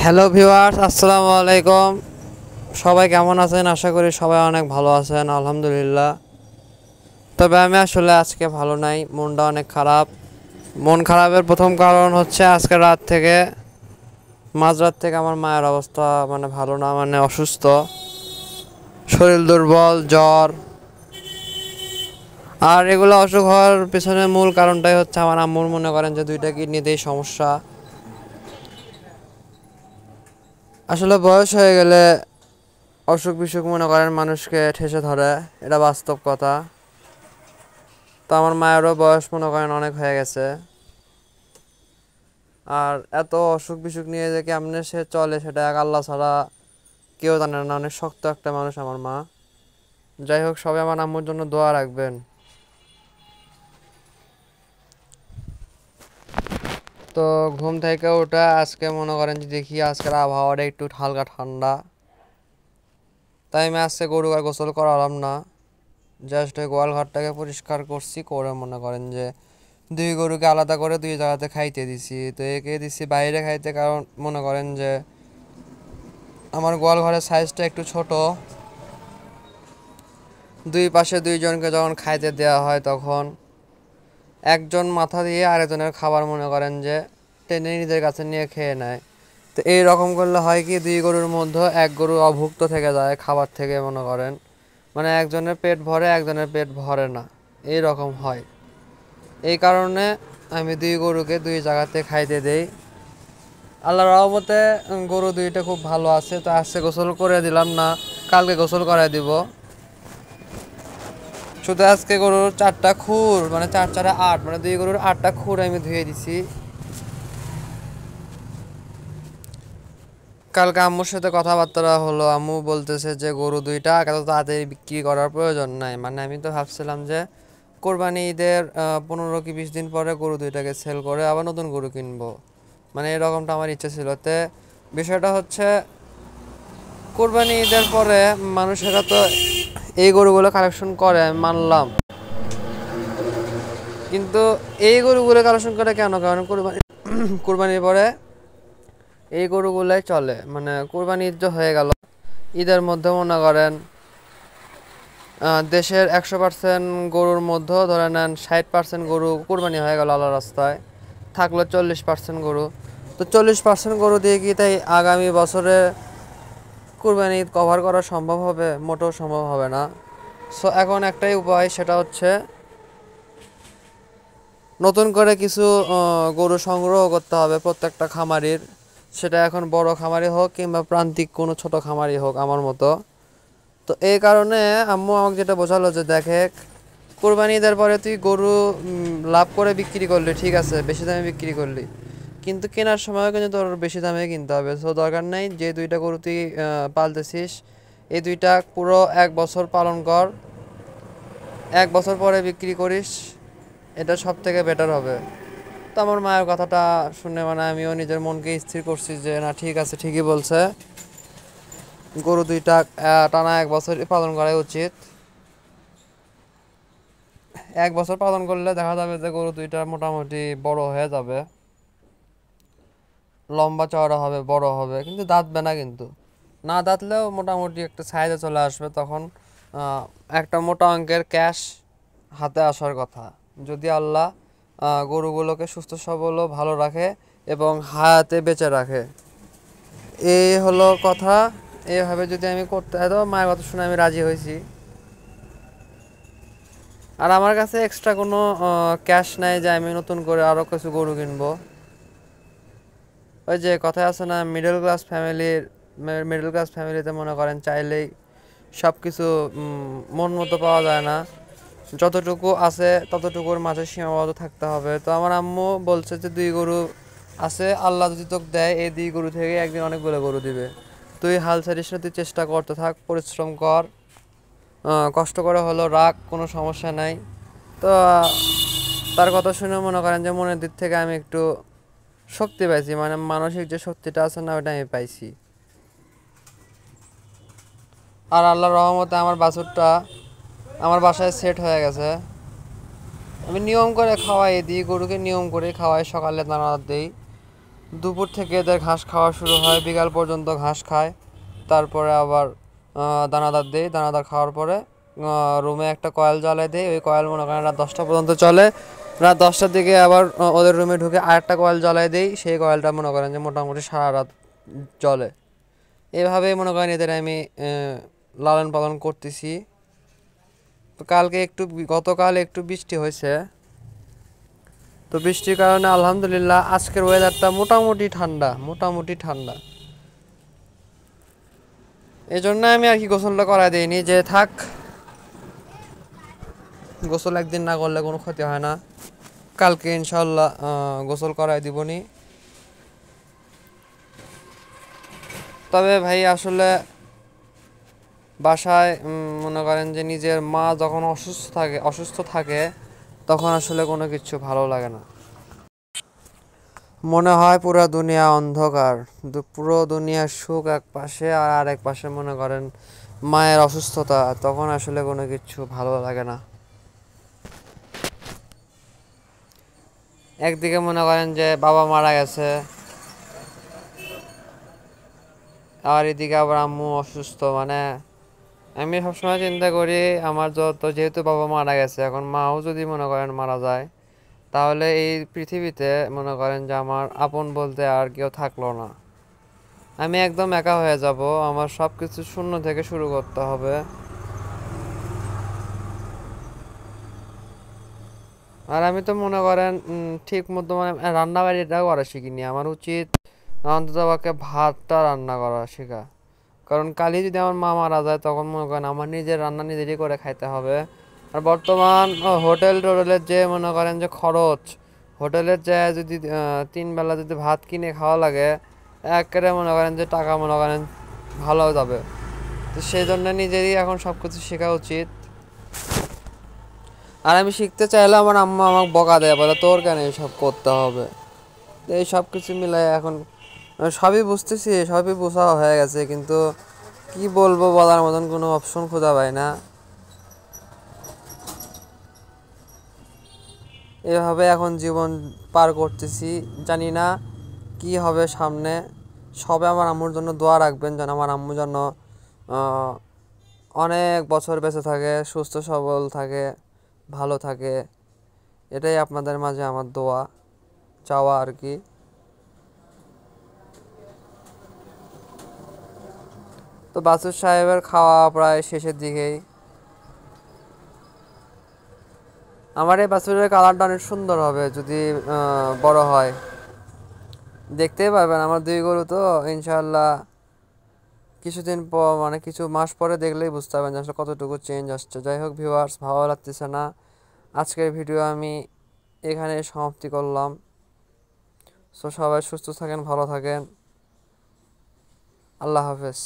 Hello viewers, আসসালামু আলাইকুম। সবাই কেমন আছেন? আশা করি সবাই অনেক ভালো আছেন, আলহামদুলিল্লাহ। তবে আমি আসলে আজকে ভালো নাই, মনটা অনেক খারাপ। মন খারাপের প্রথম কারণ হচ্ছে আজকে মাঝরাত থেকে আমার মায়ের অবস্থা ভালো না, অসুস্থ, শরীর দুর্বল, জ্বর। আর এগুলো অসুখ হওয়ার পিছনে মূল কারণটাই হচ্ছে আমার আম্মুর মনে করেন যে দুইটা কিডনিতেই সমস্যা। আসলে বয়স হয়ে গেলে অসুখ বিসুখ মনে করেন মানুষকে ঠেসে ধরে, এটা বাস্তব কথা। তো আমার মায়েরও বয়স মনে করেন অনেক হয়ে গেছে। আর এত অসুখ বিসুখ নিয়ে যে কেমনে সে চলে সেটা এক আল্লাহ ছাড়া কেউ জানে না। অনেক শক্ত একটা মানুষ আমার মা। যাই হোক, সবাই আমার আম্মুর জন্য দোয়া রাখবেন। তো ঘুম থেকে ওঠা আজকে মনে করেন যে দেখি আজকের আবহাওয়াটা একটু হালকা ঠান্ডা, তাই আমি আজকে গরু আর গোসল করালাম না। জাস্ট ওই গোয়াল ঘরটাকে পরিষ্কার করছি, করে মনে করেন যে দুই গরুকে আলাদা করে দুই জায়গাতে খাইতে দিছি। তো একে দিছি বাইরে খাইতে, কারণ মনে করেন যে আমার গোয়াল ঘরের সাইজটা একটু ছোট। দুই পাশে দুইজনকে যখন খাইতে দেওয়া হয় তখন একজন মাথা দিয়ে আরেকজনের খাবার মনে করেন যে টেনে নিজের কাছে নিয়ে খেয়ে নেয়। তো এই রকম করলে হয় কি, দুই গরুর মধ্যে এক গরু অভুক্ত থেকে যায় খাবার থেকে, মনে করেন একজনের পেট ভরে একজনের পেট ভরে না, এই রকম হয়। এই কারণে আমি দুই গরুকে দুই জায়গাতে খাইতে দেই। আল্লাহর রহমতে গরু দুইটা খুব ভালো আছে। তো আজকে গোসল করে দিলাম না, কালকে গোসল করাই দিব। শুধু আজকে গরুর 4টা খুর, 4 4 8, দুই গরুর 8টা খুর আমি ধুয়ে দিছি। কালকে আম্মুর সাথে কথাবার্তা হলো, আম্মু বলতেছে যে গরু দুইটা এত তাড়াতাড়ি বিক্রি করার প্রয়োজন নাই। আমি তো ভাবছিলাম যে কোরবানি ঈদের 15 কি 20 দিন পরে গরু দুইটাকে সেল করে আবার নতুন গরু কিনবো, এরকমটা আমার ইচ্ছা ছিল। তে বিষয়টা হচ্ছে কোরবানি ঈদের পরে মানুষেরা তো এই গরুগুলো কালেকশন করে, আমি মানলাম, কিন্তু এই গরুগুলো কালেকশন করে কেন? কারণ কোরবানির পরে এই গরুগুলাই চলে। কোরবানি ঈদ হয়ে গেল, ঈদের মধ্যে মনে করেন দেশের 100% গরুর মধ্যে ধরে নেন 60% গরু কোরবানি হয়ে গেল আল্লাহ রাস্তায়, থাকলো 40% গরু। তো 40% গরু দিয়ে কি তাই আগামী বছরে কোরবানি ঈদ কভার করা সম্ভব হবে? মোটেও সম্ভব হবে না। সো এখন একটাই উপায়, সেটা হচ্ছে নতুন করে কিছু গরু সংগ্রহ করতে হবে প্রত্যেকটা খামারির। সেটা এখন বড় খামারি হোক কিংবা প্রান্তিক কোনো ছোট খামারি হোক আমার মতো। তো এই কারণে আম্মু আমাকে যেটা বোঝালো যে দেখে, কোরবানি ঈদের পরে তুই গরু লাভ করে বিক্রি করলি, ঠিক আছে, বেশি দামে বিক্রি করলি, কিন্তু কেনার সময়ও কিন্তু তোর বেশি দামে কিনতে হবে। সো দরকার নেই, যে দুইটা গরু তুই পালতেছিস এই দুইটা পুরো 1 বছর পালন কর, 1 বছর পরে বিক্রি করিস, এটা সব থেকে বেটার হবে। তো আমার মায়ের কথাটা শুনে আমিও নিজের মনকে স্থির করছি যে না, ঠিক আছে, ঠিকই বলছে, গরু দুইটা টানা 1 বছর পালন করাই উচিত। 1 বছর পালন করলে দেখা যাবে যে গরু দুইটা মোটামুটি বড় হয়ে যাবে, লম্বা চওড়া হবে, বড় হবে, কিন্তু দাঁতবে না। কিন্তু না দাঁতলেও মোটামুটি একটা সাইজে চলে আসবে, তখন একটা মোটা অঙ্কের ক্যাশ হাতে আসার কথা, যদি আল্লাহ গরুগুলোকে সুস্থ সবল ভালো রাখে এবং হায়াতে বেঁচে রাখে। এই হলো কথা। এইভাবে যদি আমি করতে হয়, তো মায়ের কথা শুনে আমি রাজি হয়েছি। আর আমার কাছে এক্সট্রা কোনো ক্যাশ নাই যে আমি নতুন করে আরও কিছু গরু কিনবো। ওই যে কথায় আছে না, মিডল ক্লাস ফ্যামিলিতে মনে করেন চাইলেই সব কিছু মন মতো পাওয়া যায় না, যতটুকু আছে ততটুকুর মাঝে সীমাবদ্ধ থাকতে হবে। তো আমার আম্মু বলছে যে দুই গরু আছে, আল্লাহ যদি তোকে দেয় এই দুই গরু থেকে একদিন অনেকগুলো গরু দিবে। তুই হাল ছাড়িস না, তুই চেষ্টা করতে থাক, পরিশ্রম কর, কষ্ট করে হলো রাখ, কোনো সমস্যা নাই। তো তার কথা শুনে মনে করেন যে মনের দিক থেকে আমি একটু শক্তি পাইছি, মানসিক যে শক্তিটা আছে না, ওটা আমি পাইছি। আর আল্লাহর রহমতে আমার বাছুরটা আমার বাসায় সেট হয়ে গেছে। আমি নিয়ম করে খাওয়াই দিই, গরুকে নিয়ম করে খাওয়াই, সকালে দানা দিই, দুপুর থেকে এদের ঘাস খাওয়া শুরু হয়, বিকাল পর্যন্ত ঘাস খায়। তারপরে আবার দানাদার দেই, দানাদার খাওয়ার পরে রুমে একটা কয়েল জ্বালাই দেই। ওই কয়েল মনে করেন রাত 10টা পর্যন্ত চলে। রাত 10টার দিকে আবার ওদের রুমে ঢুকে আরেকটা কয়েল জ্বালাই দেই, সেই কয়েলটা মনে করেন যে মোটামুটি সারা রাত চলে। এভাবেই মনে করেন এদের আমি লালন পালন করতেছি। তো গতকাল একটু বৃষ্টি হয়েছে, তো বৃষ্টির কারণে আলহামদুলিল্লাহ আজকের ওয়েদারটা মোটামুটি ঠান্ডা। এই জন্য আমি আর কি গোসলটা করাই দিইনি, যে থাক গোসল একদিন না করলে কোনো ক্ষতি হয় না। কালকে ইনশাল্লাহ গোসল করাই দিবনি। তবে ভাই আসলে বাসায় মনে করেন যে নিজের মা যখন অসুস্থ থাকে তখন আসলে কোনো কিছু ভালো লাগে না। মনে হয় পুরো দুনিয়া অন্ধকার, পুরো দুনিয়ার সুখ এক পাশে আর আরেক পাশে মনে করেন মায়ের অসুস্থতা, তখন আসলে কোনো কিছু ভালো লাগে না। একদিকে মনে করেন যে বাবা মারা গেছে, আর এদিকে আবার আম্মু অসুস্থ। মানে আমি সবসময় চিন্তা করি আমার যেহেতু বাবা মারা গেছে, এখন মাও যদি মনে করেন মারা যায়, তাহলে এই পৃথিবীতে মনে করেন যে আমার আপন বলতে আর কেউ থাকলো না। আমি একদম একা হয়ে যাব, আমার সব কিছু শূন্য থেকে শুরু করতে হবে। আর আমি তো মনে করেন ঠিক মতো মানে রান্না বাড়িটাও করা শিখিনি। আমার উচিত অন্তত পক্ষে ভাতটা রান্না করা শেখা, কারণ কালই যদি আমার মা মারা যায় তখন মনে করেন আমার নিজের রান্না নিজেরই করে খাইতে হবে। আর বর্তমান হোটেলের যে মনে করেন যে খরচ, হোটেলের যে যদি 3 বেলা যদি ভাত কিনে খাওয়া লাগে, একেবারে মনে করেন যে টাকা মনে করেন ভালো যাবে। তো সেই জন্য নিজেরই এখন সব কিছু শেখা উচিত। আর আমি শিখতে চাইলে আমার আম্মা আমাকে বকা দেয়, বলে তোর কেন এইসব করতে হবে। তো এই সব কিছু মিলাই এখন সবই বুঝতেছি, সবই বোঝা হয়ে গেছে, কিন্তু কি বলবো বলার মতন কোনো অপশন খোঁজা পাই না। এভাবে এখন জীবন পার করতেছি, জানি না কি হবে সামনে। সবে আমার আম্মুর জন্য দোয়া রাখবেন, যেন আমার আম্মু যেন অনেক বছর বেঁচে থাকে, সুস্থ সবল থাকে, ভালো থাকে। এটাই আপনাদের মাঝে আমার দোয়া চাওয়া আর কি। তো বাসুর সাহেবের খাওয়া প্রায় শেষের দিকেই। আমার এই বাছুরের কালারটা অনেক সুন্দর হবে যদি বড় হয়, দেখতেই পারবেন। আমার 2 গরু তো ইনশাল্লাহ কিছুদিন পর মানে কিছু মাস পরে দেখলেই বুঝতে পারবেন যে আসলে কতটুকু চেঞ্জ আসছে। যাই হোক ভিউয়ার্স, ভালো লাগতেছে না, আজকের ভিডিও আমি এখানে সমাপ্তি করলাম। সো সবাই সুস্থ থাকেন, ভালো থাকেন, আল্লাহ হাফেজ।